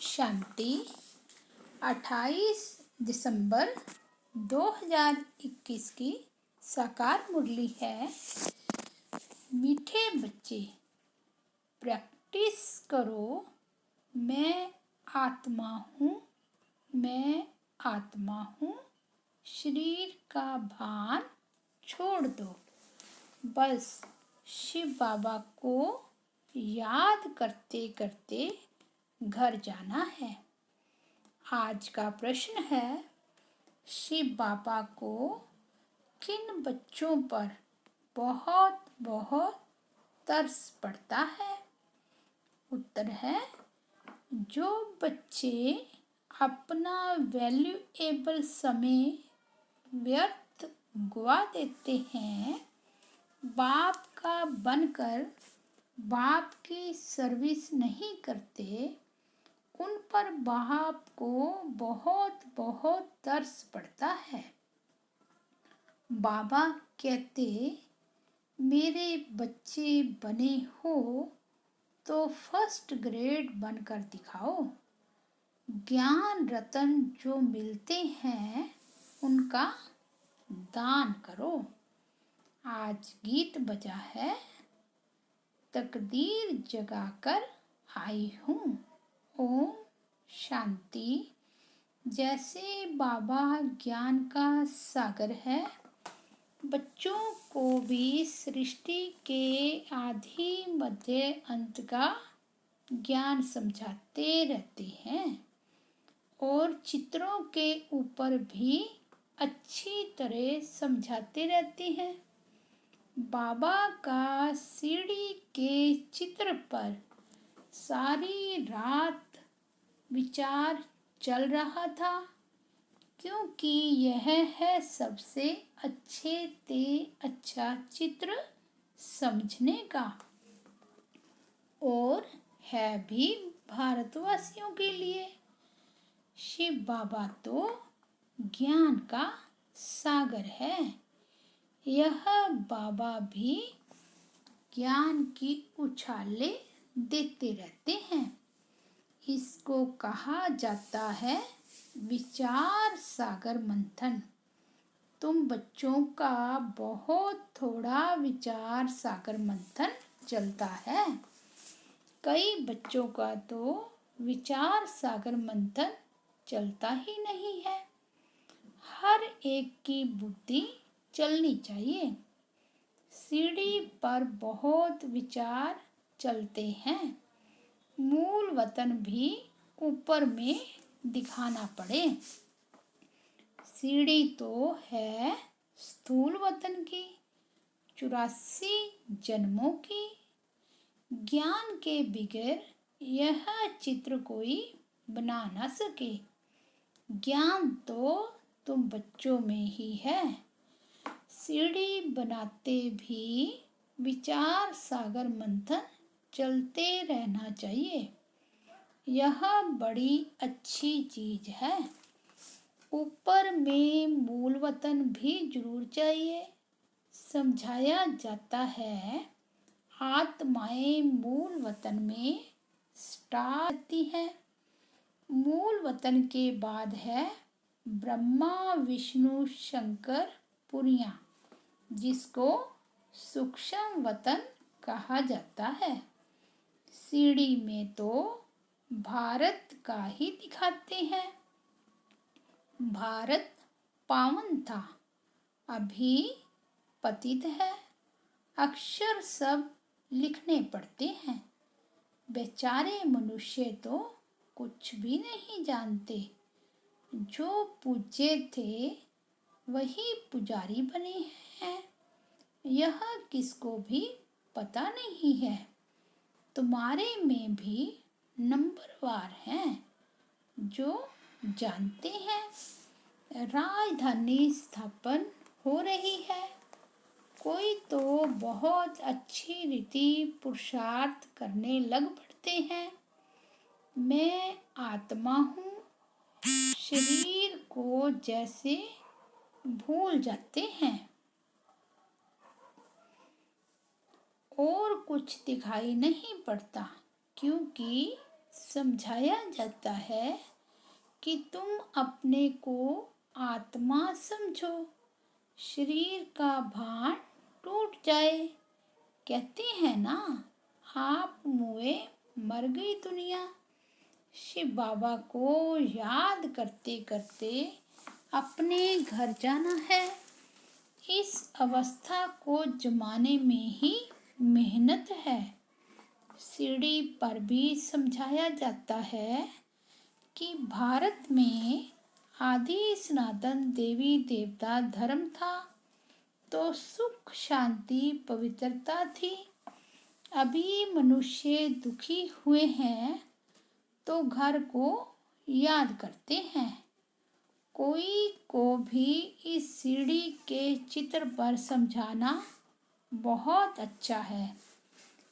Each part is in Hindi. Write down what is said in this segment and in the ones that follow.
शांति 28 दिसंबर 2021 की साकार मुरली है। मीठे बच्चे प्रैक्टिस करो, मैं आत्मा हूँ, मैं आत्मा हूँ। शरीर का भान छोड़ दो, बस शिव बाबा को याद करते करते घर जाना है। आज का प्रश्न है, शिव बाबा को किन बच्चों पर बहुत बहुत तरस पड़ता है? उत्तर है, जो बच्चे अपना वैल्यूएबल समय व्यर्थ गवा देते हैं, बाप का बनकर बाप की सर्विस नहीं करते, उन पर बाप को बहुत बहुत तरस पड़ता है। बाबा कहते, मेरे बच्चे बने हो तो फर्स्ट ग्रेड बनकर दिखाओ। ज्ञान रतन जो मिलते हैं उनका दान करो। आज गीत बजा है, तकदीर जगाकर आई हूँ। ओम शांति। जैसे बाबा ज्ञान का सागर है, बच्चों को भी सृष्टि के आदि मध्य अंत का ज्ञान समझाते रहते हैं और चित्रों के ऊपर भी अच्छी तरह समझाते रहते हैं। बाबा का सीढ़ी के चित्र पर सारी रात विचार चल रहा था, क्योंकि यह है सबसे अच्छा चित्र समझने का और है भी भारतवासियों के लिए। शिव बाबा तो ज्ञान का सागर है। यह बाबा भी ज्ञान की उछाले देते रहते हैं। इसको कहा जाता है विचार सागर मंथन। तुम बच्चों का बहुत थोड़ा विचार सागर मंथन चलता है। कई बच्चों का तो विचार सागर मंथन चलता ही नहीं है। हर एक की बुद्धि चलनी चाहिए। सीढ़ी पर बहुत विचार चलते हैं, मूल वतन भी ऊपर में दिखाना पड़े। सीढ़ी तो है स्थूल वतन की, 84 जन्मों की। ज्ञान के बगैर यह चित्र कोई बना ना सके। ज्ञान तो तुम बच्चों में ही है। सीढ़ी बनाते भी विचार सागर मंथन चलते रहना चाहिए। यह बड़ी अच्छी चीज है। ऊपर में मूल वतन भी जरूर चाहिए। समझाया जाता है, आत्माएं मूल वतन में स्टार्ट होती है। मूल वतन के बाद है ब्रह्मा विष्णु शंकर पुरियां, जिसको सूक्ष्म वतन कहा जाता है। सीढ़ी में तो भारत का ही दिखाते हैं। भारत पावन था, अभी पतित है। अक्षर सब लिखने पड़ते हैं। बेचारे मनुष्य तो कुछ भी नहीं जानते। जो पूज्य थे वही पुजारी बने हैं। यह किसको भी पता नहीं है। तुम्हारे में भी नंबरवार हैं जो जानते हैं। राजधानी स्थापन हो रही है। कोई तो बहुत अच्छी रीति पुरुषार्थ करने लग पड़ते हैं। मैं आत्मा हूँ, शरीर को जैसे भूल जाते हैं और कुछ दिखाई नहीं पड़ता, क्योंकि समझाया जाता है कि तुम अपने को आत्मा समझो, शरीर का भान टूट जाए। कहते हैं ना, आप मुए मर गई दुनिया। शिव बाबा को याद करते करते अपने घर जाना है। इस अवस्था को जमाने में ही मेहनत है। सीढ़ी पर भी समझाया जाता है कि भारत में आदि सनातन देवी देवता धर्म था, तो सुख शांति पवित्रता थी। अभी मनुष्य दुखी हुए हैं तो घर को याद करते हैं। कोई को भी इस सीढ़ी के चित्र पर समझाना बहुत अच्छा है।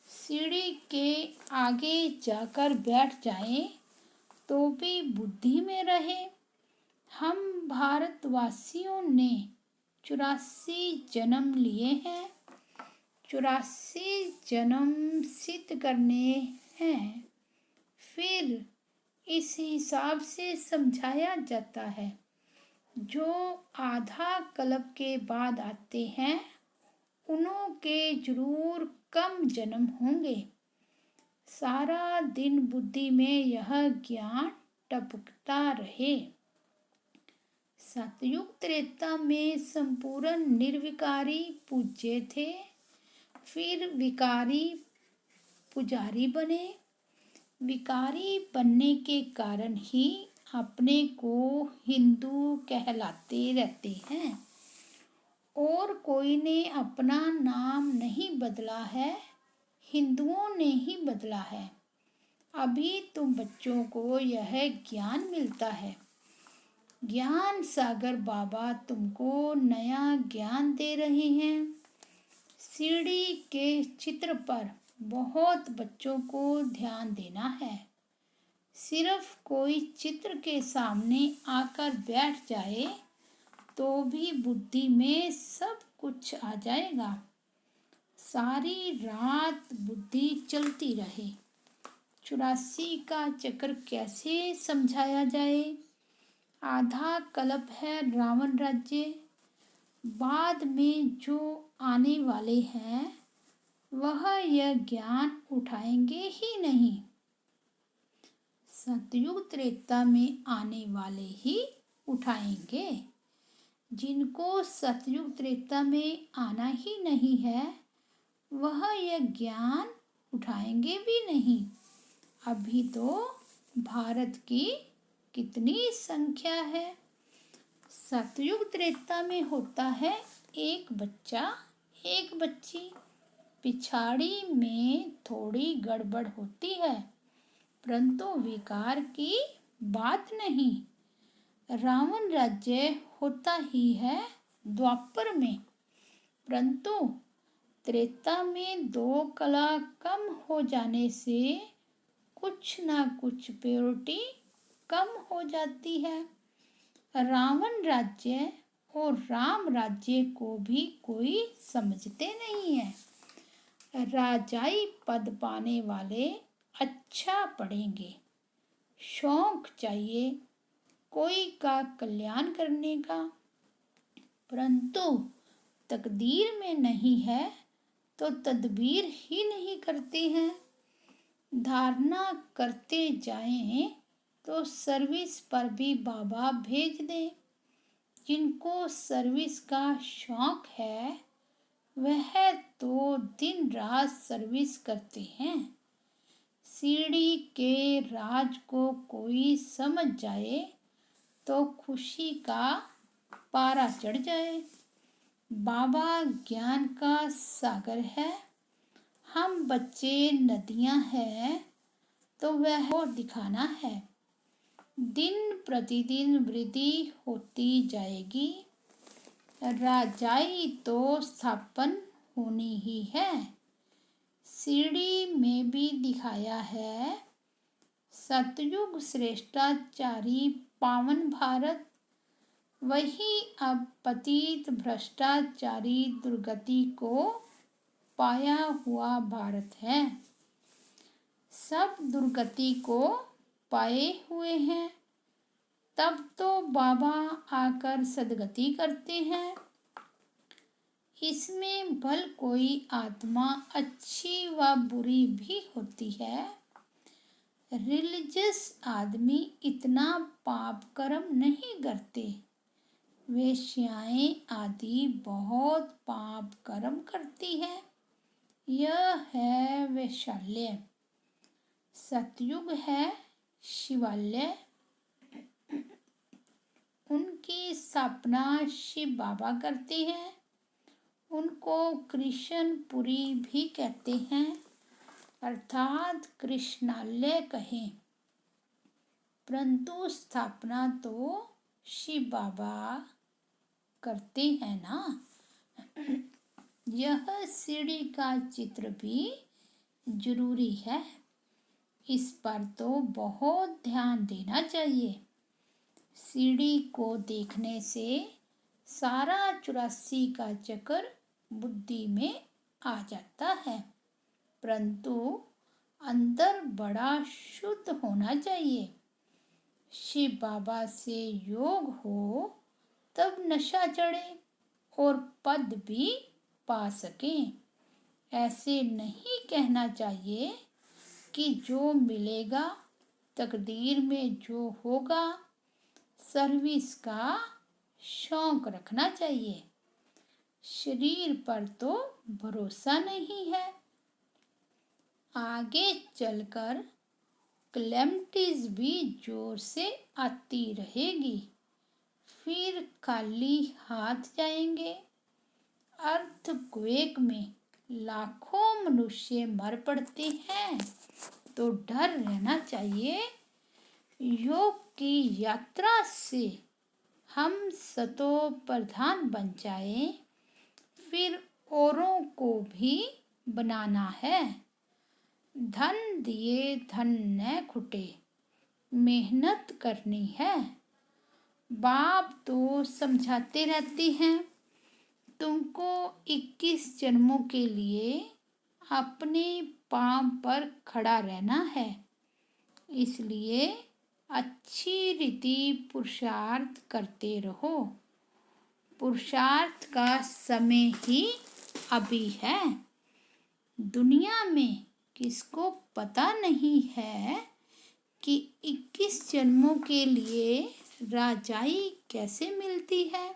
सीढ़ी के आगे जाकर बैठ जाएं तो भी बुद्धि में रहे। हम भारतवासियों ने 84 जन्म लिए हैं। 84 जन्म सिद्ध करने हैं। फिर इस हिसाब से समझाया जाता है, जो आधा कल्प के बाद आते हैं उनों के जरूर कम जन्म होंगे। सारा दिन बुद्धि में यह ज्ञान टपकता रहे। सतयुग त्रेता में संपूर्ण निर्विकारी पूज्य थे, फिर विकारी पुजारी बने। विकारी बनने के कारण ही अपने को हिंदू कहलाते रहते हैं। और कोई ने अपना नाम नहीं बदला है, हिंदुओं ने ही बदला है। अभी तुम बच्चों को यह ज्ञान मिलता है। ज्ञान सागर बाबा तुमको नया ज्ञान दे रहे हैं। सीढ़ी के चित्र पर बहुत बच्चों को ध्यान देना है। सिर्फ कोई चित्र के सामने आकर बैठ जाए तो भी बुद्धि में सब कुछ आ जाएगा। सारी रात बुद्धि चलती रहे। 84 का चक्र कैसे समझाया जाए? आधा कल्प है रावण राज्य। बाद में जो आने वाले हैं वह यह ज्ञान उठाएंगे ही नहीं। सतयुग त्रेता में आने वाले ही उठाएंगे। जिनको सतयुग त्रेता में आना ही नहीं है वह यह ज्ञान उठाएंगे भी नहीं। अभी तो भारत की कितनी संख्या है? सतयुग त्रेता में होता है एक बच्चा एक बच्ची। पिछाड़ी में थोड़ी गड़बड़ होती है, परंतु विकार की बात नहीं। रावण राज्य होता ही है द्वापर में, परंतु त्रेता में 2 कला कम हो जाने से कुछ ना कुछ प्योरिटी कम हो जाती है। रावण राज्य और राम राज्य को भी कोई समझते नहीं है। राजाई पद पाने वाले अच्छा पढ़ेंगे। शौक चाहिए कोई का कल्याण करने का, परंतु तकदीर में नहीं है तो तदबीर ही नहीं करते हैं। धारणा करते जाएं तो सर्विस पर भी बाबा भेज दें। जिनको सर्विस का शौक है वह तो दिन रात सर्विस करते हैं। सीढ़ी के राज को कोई समझ जाए तो खुशी का पारा चढ़ जाए। बाबा ज्ञान का सागर है। हम बच्चे नदियां हैं तो वह को दिखाना है। दिन प्रतिदिन वृद्धि होती जाएगी। राजाई तो स्थापन होनी ही है। सीढ़ी में भी दिखाया है सतयुग श्रेष्ठाचारी पावन भारत, वही अब पतित भ्रष्टाचारी दुर्गति को पाया हुआ भारत है। सब दुर्गति को पाए हुए हैं, तब तो बाबा आकर सद्गति करते हैं। इसमें भल कोई आत्मा अच्छी व बुरी भी होती है। रिलीजियस आदमी इतना पाप कर्म नहीं करते। वेश्याएं आदि बहुत पाप कर्म करती है। यह है वैशाल्य। सतयुग है शिवालय। उनकी स्थापना शिव बाबा करते हैं। उनको कृष्णपुरी भी कहते हैं, अर्थात कृष्णालय कहें, परंतु स्थापना तो शिव बाबा करते हैं ना। यह सीढ़ी का चित्र भी जरूरी है। इस पर तो बहुत ध्यान देना चाहिए। सीढ़ी को देखने से सारा 84 का चक्र बुद्धि में आ जाता है, परंतु अंदर बड़ा शुद्ध होना चाहिए। शिव बाबा से योग हो तब नशा चढ़े और पद भी पा सकें। ऐसे नहीं कहना चाहिए कि जो मिलेगा, तकदीर में जो होगा। सर्विस का शौक रखना चाहिए। शरीर पर तो भरोसा नहीं है। आगे चलकर क्लैमिटीज भी जोर से आती रहेगी, फिर खाली हाथ जाएंगे। अर्थक्वेक में लाखों मनुष्य मर पड़ते हैं, तो डर रहना चाहिए। योग की यात्रा से हम सतो प्रधान बन जाए, फिर औरों को भी बनाना है। धन दिए धन न खुटे, मेहनत करनी है। बाप तो समझाते रहते हैं, तुमको 21 जन्मों के लिए अपने पांव पर खड़ा रहना है। इसलिए अच्छी रीति पुरुषार्थ करते रहो। पुरुषार्थ का समय ही अभी है। दुनिया में किसको पता नहीं है कि 21 जन्मों के लिए राजाई कैसे मिलती है।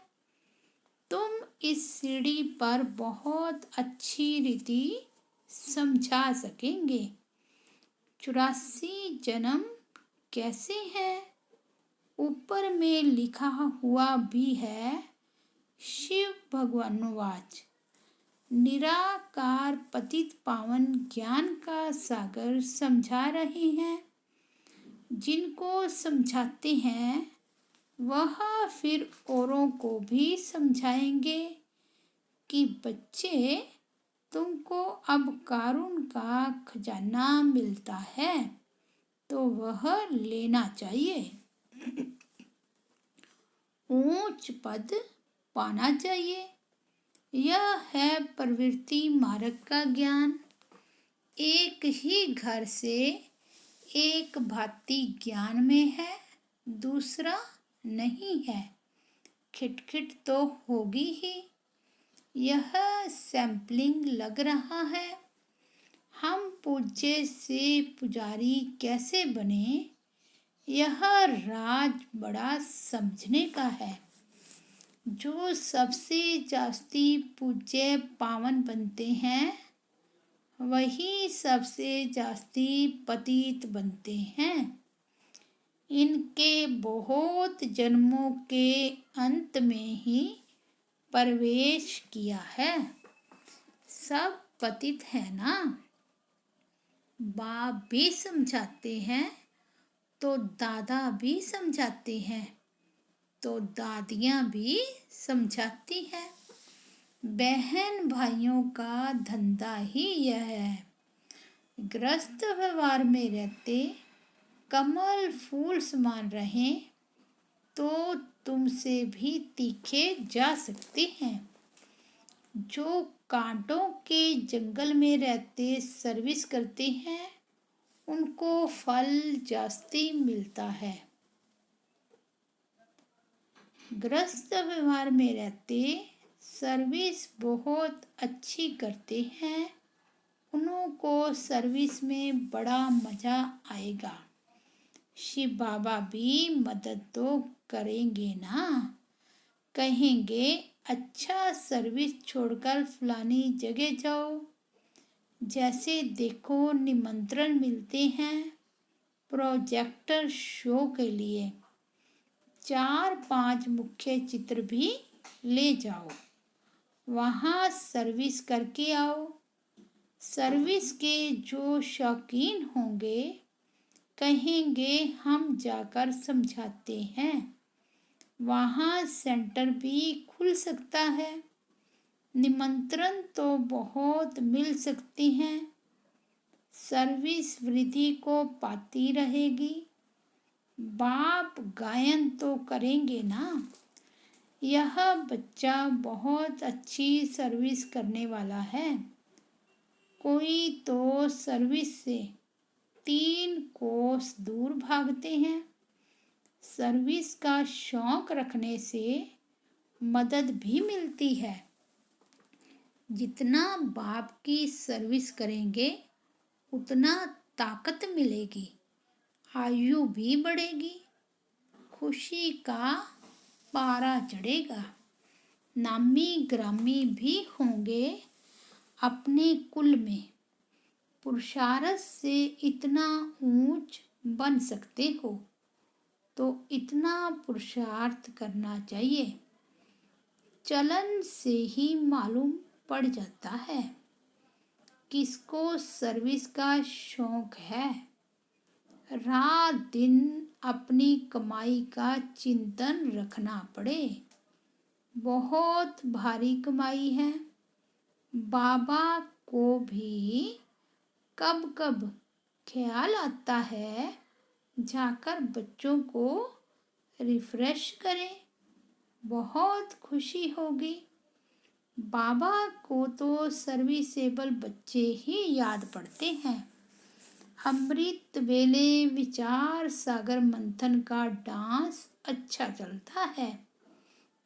तुम इस सीढ़ी पर बहुत अच्छी रीति समझा सकेंगे। 84 जन्म कैसे हैं? ऊपर में लिखा हुआ भी है। शिव भगवानुवाच, निराकार पतित पावन ज्ञान का सागर समझा रहे हैं। जिनको समझाते हैं वह फिर औरों को भी समझाएंगे कि बच्चे, तुमको अब कारुण का खजाना मिलता है, तो वह लेना चाहिए। ऊंच पद पाना चाहिए। यह है प्रवृत्ति मार्ग का ज्ञान। एक ही घर से एक भांति ज्ञान में है, दूसरा नहीं है। खिटखिट तो होगी ही। यह सैंपलिंग लग रहा है। हम पूज्य से पुजारी कैसे बने, यह राज बड़ा समझने का है। जो सबसे जास्ती पूज्य पावन बनते हैं, वही सबसे जास्ती पतित बनते हैं। इनके बहुत जन्मों के अंत में ही प्रवेश किया है। सब पतित है ना। बाप भी समझाते हैं, तो दादा भी समझाते हैं, तो दादियाँ भी समझाती हैं। बहन भाइयों का धंधा ही यह है। ग्रस्त व्यवहार में रहते कमल फूल समान रहें, तो तुमसे भी तीखे जा सकते हैं। जो कांटों के जंगल में रहते सर्विस करते हैं, उनको फल जास्ती मिलता है। ग्रस्त व्यवहार में रहते सर्विस बहुत अच्छी करते हैं, उनको सर्विस में बड़ा मज़ा आएगा। शिव बाबा भी मदद तो करेंगे ना, कहेंगे अच्छा सर्विस छोड़कर फलानी जगह जाओ। जैसे देखो निमंत्रण मिलते हैं प्रोजेक्टर शो के लिए, 4-5 मुख्य चित्र भी ले जाओ, वहाँ सर्विस करके आओ। सर्विस के जो शौकीन होंगे कहेंगे हम जाकर समझाते हैं, वहाँ सेंटर भी खुल सकता है। निमंत्रण तो बहुत मिल सकते हैं, सर्विस वृद्धि को पाती रहेगी। बाप गायन तो करेंगे ना, यह बच्चा बहुत अच्छी सर्विस करने वाला है। कोई तो सर्विस से 3 कोस दूर भागते हैं। सर्विस का शौक रखने से मदद भी मिलती है। जितना बाप की सर्विस करेंगे उतना ताकत मिलेगी, आयु भी बढ़ेगी, खुशी का पारा चढ़ेगा, नामी ग्रामी भी होंगे अपने कुल में। पुरुषार्थ से इतना ऊंच बन सकते हो तो इतना पुरुषार्थ करना चाहिए। चलन से ही मालूम पड़ जाता है किसको सर्विस का शौक है। रात दिन अपनी कमाई का चिंतन रखना पड़े, बहुत भारी कमाई है। बाबा को भी कब कब ख्याल आता है जाकर बच्चों को रिफ्रेश करें, बहुत खुशी होगी। बाबा को तो सर्विसेबल बच्चे ही याद पड़ते हैं। अमृत वेले विचार सागर मंथन का डांस अच्छा चलता है,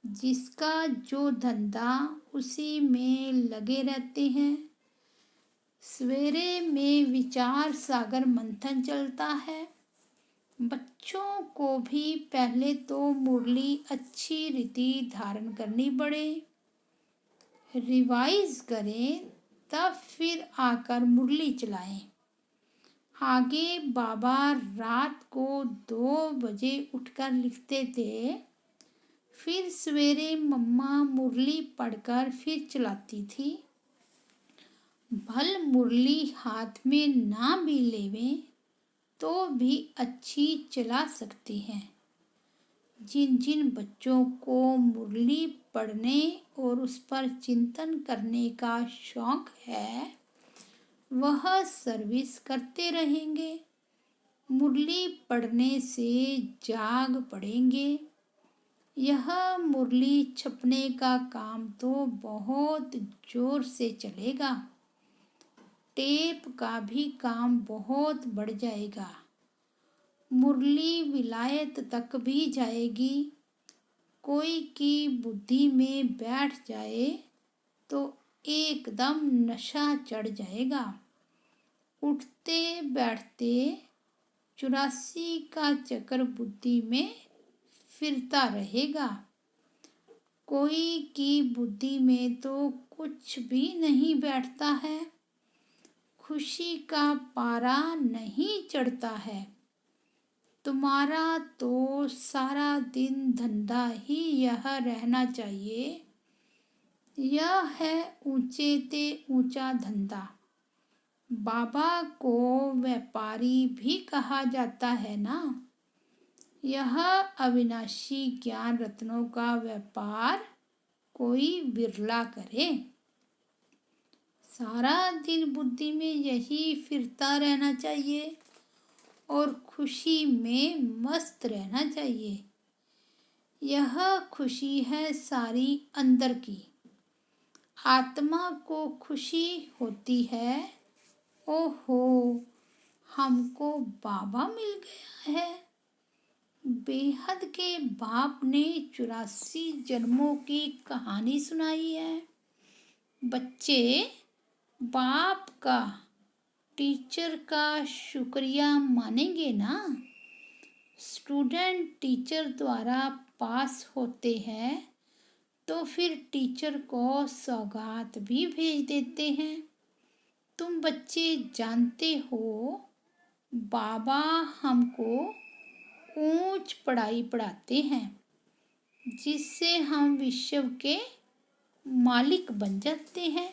जिसका जो धंधा उसी में लगे रहते हैं। सवेरे में विचार सागर मंथन चलता है। बच्चों को भी पहले तो मुरली अच्छी रीति धारण करनी पड़े, रिवाइज करें, तब फिर आकर मुरली चलाएं। आगे बाबा रात को 2 बजे उठकर लिखते थे, फिर सवेरे मम्मा मुरली पढ़कर फिर चलाती थी। भल मुरली हाथ में ना भी लेवें तो भी अच्छी चला सकती हैं। जिन जिन बच्चों को मुरली पढ़ने और उस पर चिंतन करने का शौक है वह सर्विस करते रहेंगे। मुरली पढ़ने से जाग पड़ेंगे। यह मुरली छपने का काम तो बहुत जोर से चलेगा, टेप का भी काम बहुत बढ़ जाएगा। मुरली विलायत तक भी जाएगी। कोई की बुद्धि में बैठ जाए तो एकदम नशा चढ़ जाएगा। उठते बैठते 84 का चक्र बुद्धि में फिरता रहेगा। कोई की बुद्धि में तो कुछ भी नहीं बैठता है, खुशी का पारा नहीं चढ़ता है। तुम्हारा तो सारा दिन धंधा ही यह रहना चाहिए। यह है ऊंचे ते ऊंचा धंधा। बाबा को व्यापारी भी कहा जाता है ना। यह अविनाशी ज्ञान रत्नों का व्यापार कोई बिरला करे। सारा दिन बुद्धि में यही फिरता रहना चाहिए और खुशी में मस्त रहना चाहिए। यह खुशी है सारी अंदर की। आत्मा को खुशी होती है, ओहो हमको बाबा मिल गया है। बेहद के बाप ने 84 जन्मों की कहानी सुनाई है। बच्चे बाप का, टीचर का शुक्रिया मानेंगे ना। स्टूडेंट टीचर द्वारा पास होते हैं तो फिर टीचर को सौगात भी भेज देते हैं। तुम बच्चे जानते हो बाबा हमको ऊंच पढ़ाई पढ़ाते हैं जिससे हम विश्व के मालिक बन जाते हैं।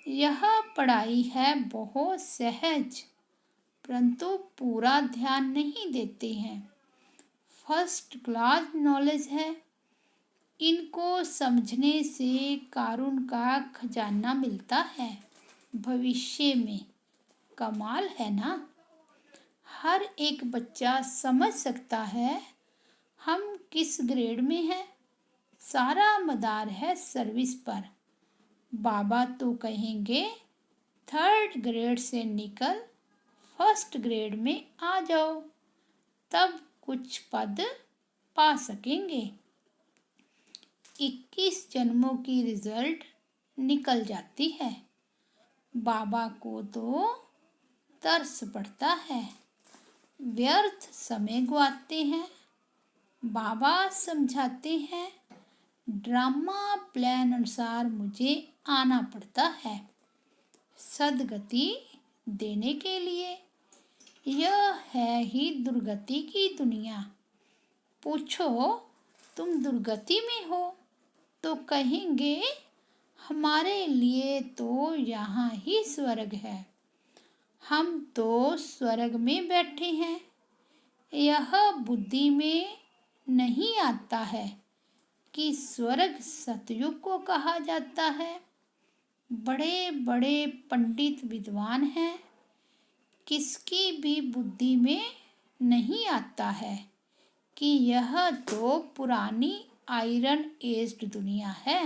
यह पढ़ाई है बहुत सहज, परंतु पूरा ध्यान नहीं देते हैं। फर्स्ट क्लास नॉलेज है। इनको समझने से कारून का खजाना मिलता है भविष्य में। कमाल है ना। हर एक बच्चा समझ सकता है हम किस ग्रेड में हैं। सारा मदार है सर्विस पर। बाबा तो कहेंगे 3rd ग्रेड से निकल 1st ग्रेड में आ जाओ, तब कुछ पद पा सकेंगे। 21 जन्मों की रिजल्ट निकल जाती है। बाबा को तो तरस पड़ता है। व्यर्थ समय गवाते हैं। बाबा समझाते हैं ड्रामा प्लान अनुसार मुझे आना पड़ता है सदगति देने के लिए। यह है ही दुर्गति की दुनिया। पूछो तुम दुर्गति में हो तो कहेंगे हमारे लिए तो यहाँ ही स्वर्ग है। हम तो स्वर्ग में बैठे हैं। यह बुद्धि में नहीं आता है कि स्वर्ग सतयुग को कहा जाता है। बड़े बड़े पंडित विद्वान हैं, किसकी भी बुद्धि में नहीं आता है कि यह तो पुरानी आयरन एज्ड दुनिया है।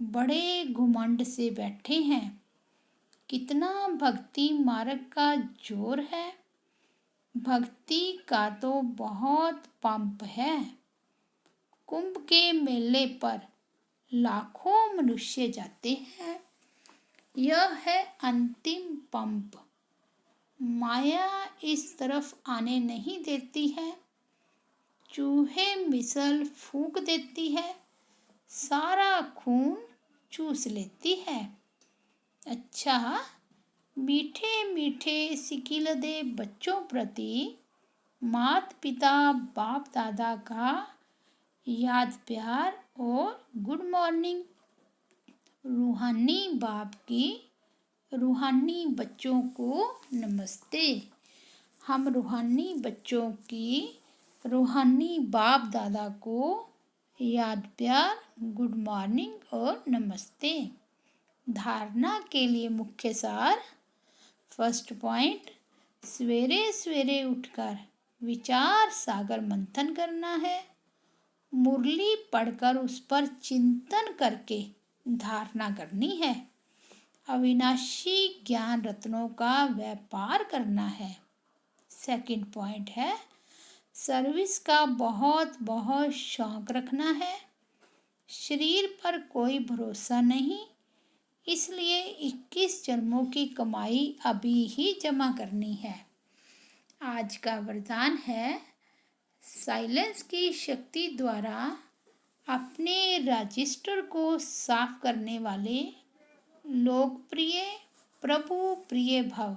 बड़े घुमंड से बैठे हैं। कितना भक्ति मार्ग का जोर है। भक्ति का तो बहुत पंप है। कुंभ के मेले पर लाखों मनुष्य जाते हैं। यह है अंतिम पंप। माया इस तरफ आने नहीं देती है। चूहे मिसल फूंक देती है, सारा खून चूस लेती है। अच्छा, मीठे मीठे सिकिलदे बच्चों प्रति माता पिता बाप दादा का याद प्यार और गुड मॉर्निंग। रूहानी बाप की रूहानी बच्चों को नमस्ते। हम रूहानी बच्चों की रूहानी बाप दादा को याद प्यार, गुड मॉर्निंग और नमस्ते। धारणा के लिए मुख्य सार। फर्स्ट पॉइंट, सवेरे सवेरे उठकर विचार सागर मंथन करना है। मुरली पढ़कर उस पर चिंतन करके धारणा करनी है। अविनाशी ज्ञान रत्नों का व्यापार करना है। सेकंड पॉइंट है सर्विस का बहुत बहुत शौक रखना है। शरीर पर कोई भरोसा नहीं, इसलिए 21 जन्मों की कमाई अभी ही जमा करनी है। आज का वरदान है साइलेंस की शक्ति द्वारा अपने रजिस्टर को साफ करने वाले लोकप्रिय प्रभु प्रिय भव।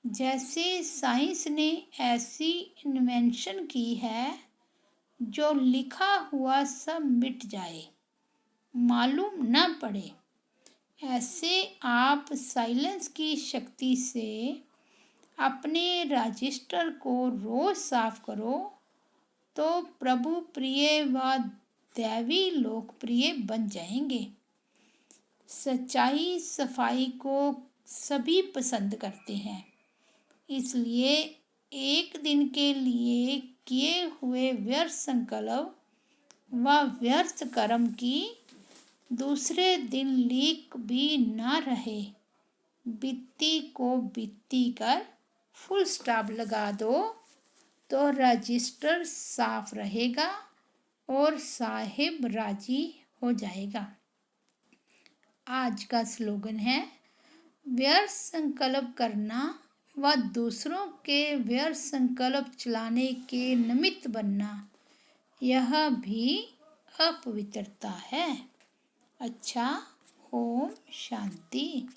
जैसे साइंस ने ऐसी इन्वेंशन की है जो लिखा हुआ सब मिट जाए, मालूम न पड़े, ऐसे आप साइलेंस की शक्ति से अपने रजिस्टर को रोज साफ करो तो प्रभु प्रिय व दैवी लोकप्रिय बन जाएंगे। सच्चाई सफाई को सभी पसंद करते हैं, इसलिए एक दिन के लिए किए हुए व्यर्थ संकल्प व व्यर्थ कर्म की दूसरे दिन लीक भी न रहे, बित्ती को बित्ती कर फुल स्टॉप लगा दो तो रजिस्टर साफ रहेगा और साहिब राजी हो जाएगा। आज का स्लोगन है, व्यर्थ संकल्प करना व दूसरों के व्यर्थ संकल्प चलाने के निमित्त बनना, यह भी अपवित्रता है। अच्छा, ओम शांति।